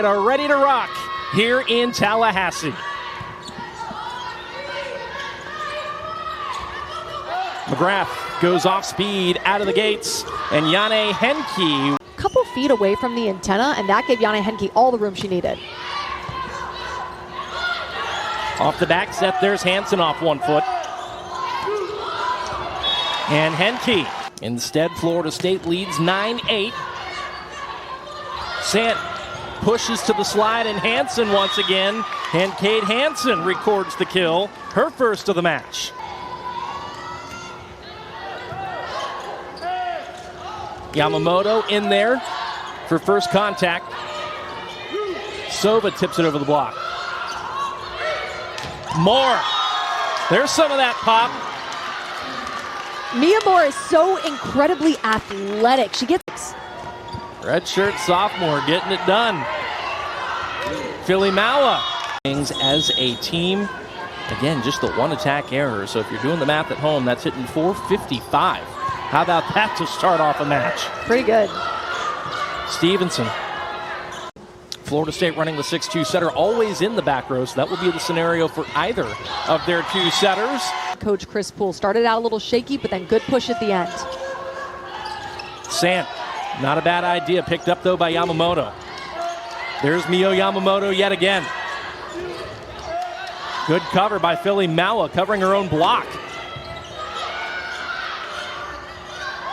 State are ready to rock here in Tallahassee. McGrath goes off speed out of the gates, and Yane Henke. Couple feet away from the antenna, and that gave Yane Henke all the room she needed. Off the back set, there's Hansen off 1 foot. And Henke. Instead, Florida State leads 9-8. Sant pushes to the slide, and Hansen once again. And Cade Hansen records the kill, her first of the match. Yamamoto in there for first contact. Sova tips it over the block. Moore. There's some of that pop. Mia Moore is so incredibly athletic. She gets... Redshirt sophomore getting it done. Philly Maua. As a team, again, just the one attack error. So if you're doing the math at home, that's hitting 455. How about that to start off a match? Pretty good. Stevenson. Florida State running the 6-2 setter, always in the back row, so that will be the scenario for either of their two setters. Coach Chris Poole started out a little shaky, but then good push at the end. Sant, not a bad idea, picked up though by Yamamoto. There's Mio Yamamoto yet again. Good cover by Philly Maua, covering her own block.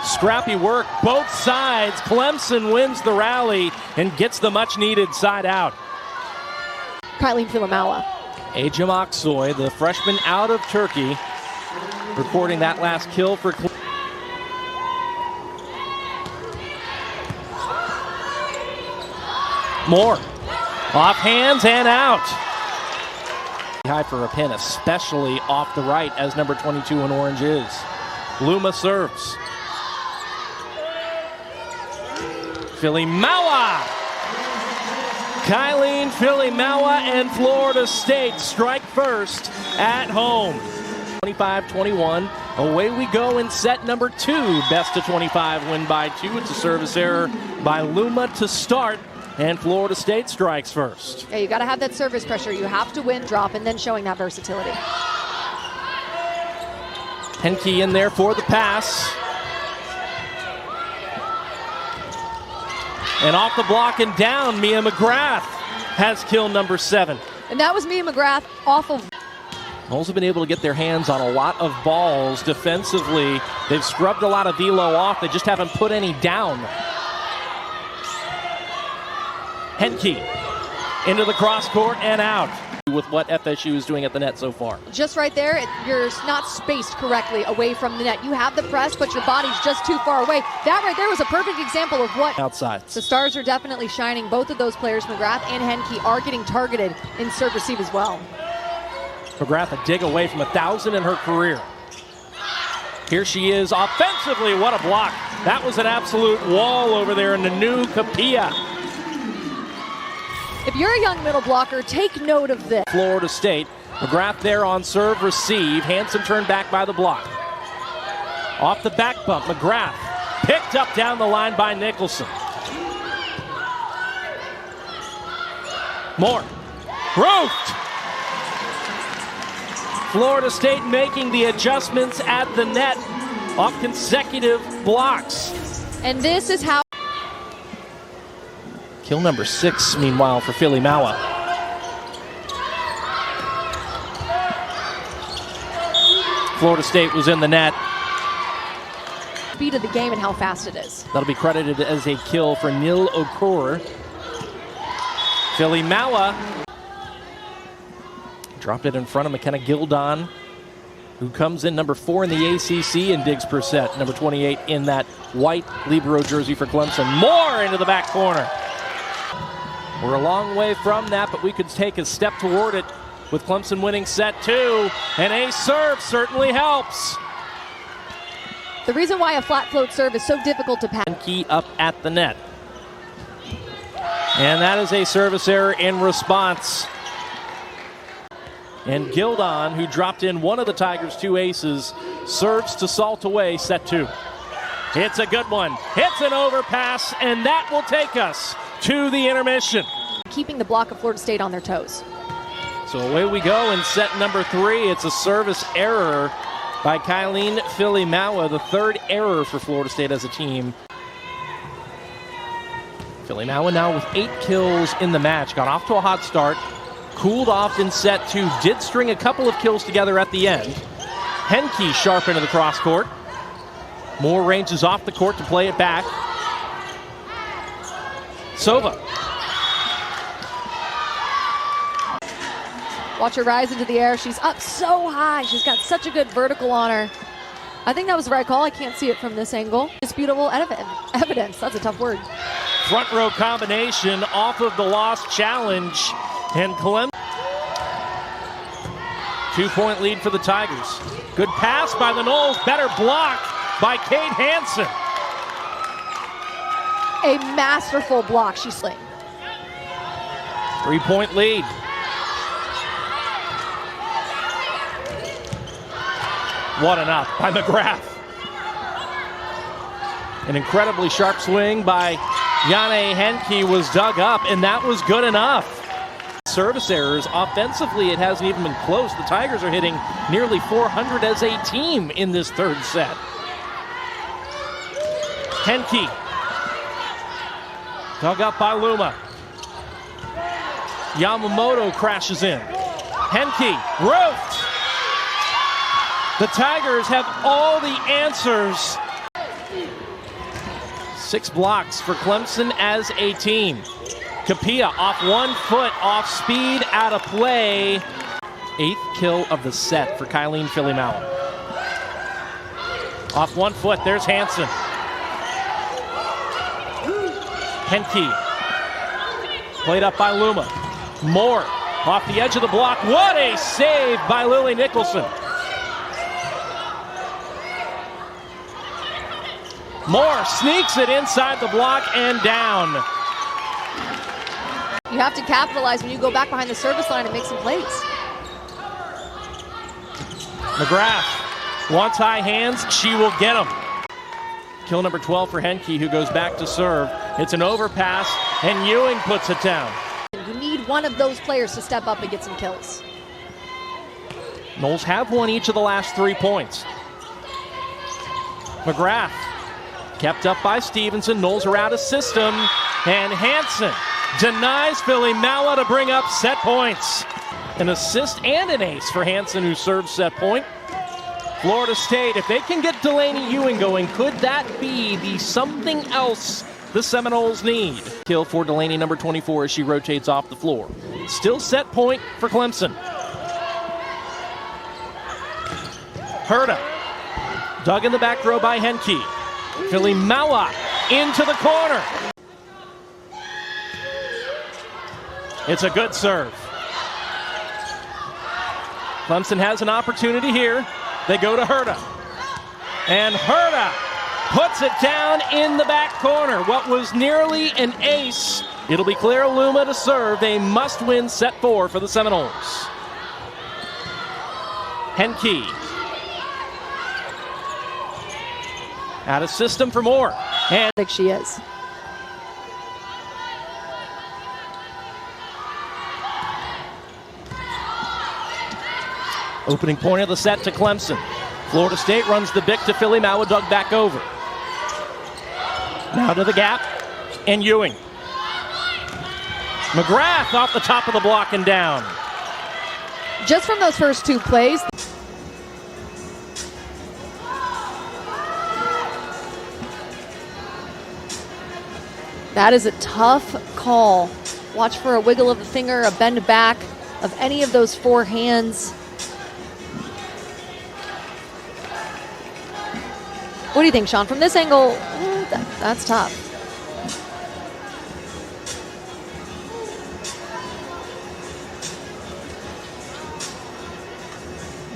Scrappy work, both sides. Clemson wins the rally and gets the much-needed side out. Kylie Filamaua. Ajam Aksoy, the freshman out of Turkey, recording that last kill for Clemson. Moore, off hands and out. High for a pin, especially off the right, as number 22 in orange is. Luma serves. Philly Maua. Kylene Philly Maua and Florida State strike first at home. 25-21. Away we go in set number 2. Best of 25 win by 2. It's a service error by Luma to start, and Florida State strikes first. Yeah, you got to have that service pressure. You have to win, drop, and then showing that versatility. Henke in there for the pass. And off the block and down, Mia McGrath has kill number 7. And that was Mia McGrath off of... Noles have been able to get their hands on a lot of balls defensively. They've scrubbed a lot of velo off. They just haven't put any down. Henke into the cross court and out. With what FSU is doing at the net so far. Just right there, you're not spaced correctly away from the net. You have the press, but your body's just too far away. That right there was a perfect example of what... Outside. The stars are definitely shining. Both of those players, McGrath and Henke, are getting targeted in serve receive as well. McGrath a dig away from 1,000 in her career. Here she is offensively. What a block. That was an absolute wall over there in the new Capilla. If you're a young middle blocker, take note of this. Florida State. McGrath there on serve receive. Hansen turned back by the block. Off the back bump, McGrath picked up down the line by Nicholson. Moore. Roofed. Florida State making the adjustments at the net off consecutive blocks. And this is how... Kill number 6, meanwhile, for Philly Maua. Florida State was in the net. Speed of the game and how fast it is. That'll be credited as a kill for Nil Okur. Philly Maua dropped it in front of McKenna Gildon, who comes in number 4 in the ACC in digs per set. Number 28 in that white libero jersey for Clemson. Moore into the back corner. We're a long way from that, but we could take a step toward it with Clemson winning set 2. And a serve certainly helps. The reason why a flat float serve is so difficult to pass. Key up at the net. And that is a service error in response. And Gildon, who dropped in one of the Tigers' 2 aces, serves to salt away set 2. It's a good one. It's an overpass, and that will take us to the intermission. keeping the block of Florida State on their toes. So away we go in set number 3. It's a service error by Kylene Filimawa, the third error for Florida State as a team. Filimawa now with 8 kills in the match. Got off to a hot start, cooled off in set 2, did string a couple of kills together at the end. Henke sharp into the cross court. Moore ranges off the court to play it back. Sova. Watch her rise into the air. She's up so high. She's got such a good vertical on her. I think that was the right call. I can't see it from this angle. Disputable evidence. That's a tough word. Front row combination off of the lost challenge. And Clemson. 2-point lead for the Tigers. Good pass by the Noles. Better block by Kate Hansen. A masterful block she slayed. 3-point lead. What an up by McGrath. An incredibly sharp swing by Jane Henke was dug up, and that was good enough. Service errors. Offensively, it hasn't even been close. The Tigers are hitting nearly 400 as a team in this third set. Henke. Dug up by Luma. Yamamoto crashes in. Henke. Roofed. The Tigers have all the answers. 6 blocks for Clemson as a team. Kapia off 1 foot, off speed, out of play. 8th kill of the set for Kylene Filimawa. Off 1 foot, there's Hansen. Henke. Played up by Luma. Moore off the edge of the block. What a save by Lily Nicholson. Moore sneaks it inside the block and down. You have to capitalize when you go back behind the service line and make some plays. McGrath wants high hands. She will get them. Kill number 12 for Henke, who goes back to serve. It's an overpass, and Ewing puts it down. You need one of those players to step up and get some kills. Noles have won each of the last 3 points. McGrath kept up by Stevenson. Noles are out of system. And Hansen denies Filimawa to bring up set points. An assist and an ace for Hansen, who serves set point. Florida State, if they can get Delaney Ewing going, could that be the something else the Seminoles need? Kill for Delaney, number 24, as she rotates off the floor. Still set point for Clemson. Herta. Dug in the back row by Henke. Filimawa into the corner. It's a good serve. Clemson has an opportunity here. They go to Herta. And Herta puts it down in the back corner. What was nearly an ace. It'll be Clara Luma to serve. A must-win set 4 for the Seminoles. Henke. Out of system for Moore. And I think she is. opening point of the set to Clemson. Florida State runs the bick to Filimawa, dug back over. Now to the gap, and Ewing. McGrath off the top of the block and down. Just from those first 2 plays. That is a tough call. Watch for a wiggle of the finger, a bend back of any of those 4 hands. What do you think, Sean? From this angle, that's tough.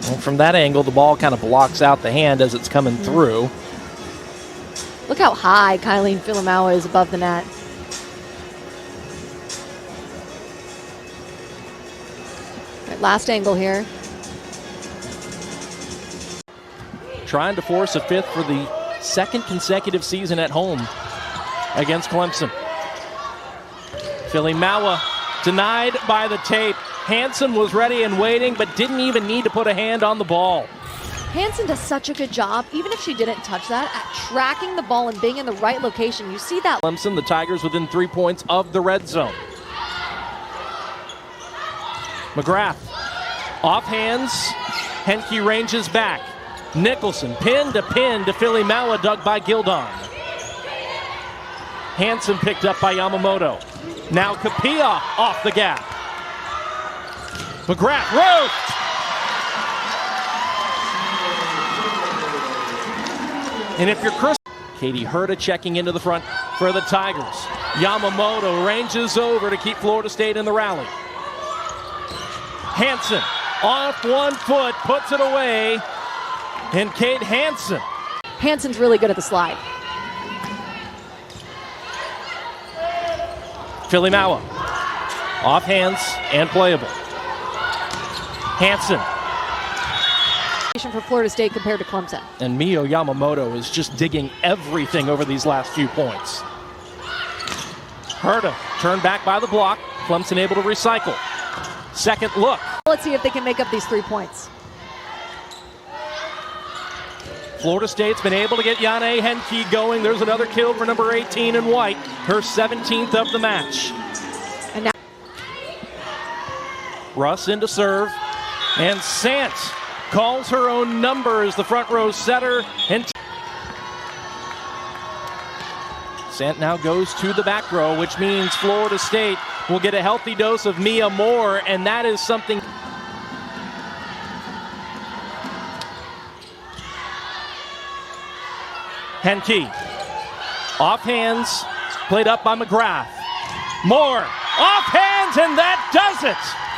Well, from that angle, the ball kind of blocks out the hand as it's coming through. Look how high Kylene Filimawa is above the net. Right, last angle here. Trying to force a 5th for the 2nd consecutive season at home against Clemson. Filimawa Denied by the tape. Hansen was ready and waiting, but didn't even need to put a hand on the ball. Hansen does such a good job, even if she didn't touch that, at tracking the ball and being in the right location. You see that. Clemson, the Tigers within 3 points of the red zone. McGrath, off hands. Henke ranges back. Nicholson, pin to Philly Mawa, dug by Gildon. Hansen picked up by Yamamoto. Now Kapia off the gap. McGrath, roast! And if you're Chris... Katie Herta checking into the front for the Tigers. Yamamoto ranges over to keep Florida State in the rally. Hansen, off 1 foot, puts it away. And Kate Hansen. Hansen's really good at the slide. Philly Mawa, off hands and playable. Hansen. For Florida State compared to Clemson. And Mio Yamamoto is just digging everything over these last few points. Herta turned back by the block. Clemson able to recycle. Second look. Let's see if they can make up these 3 points. Florida State's been able to get Yane Henke going. There's another kill for number 18 in white. Her 17th of the match. And now Russ into serve. And Sant calls her own number as the front row setter. And Sant now goes to the back row, which means Florida State will get a healthy dose of Mia Moore, and that is something. Henke, off hands, played up by McGrath. Moore, off hands, and that does it!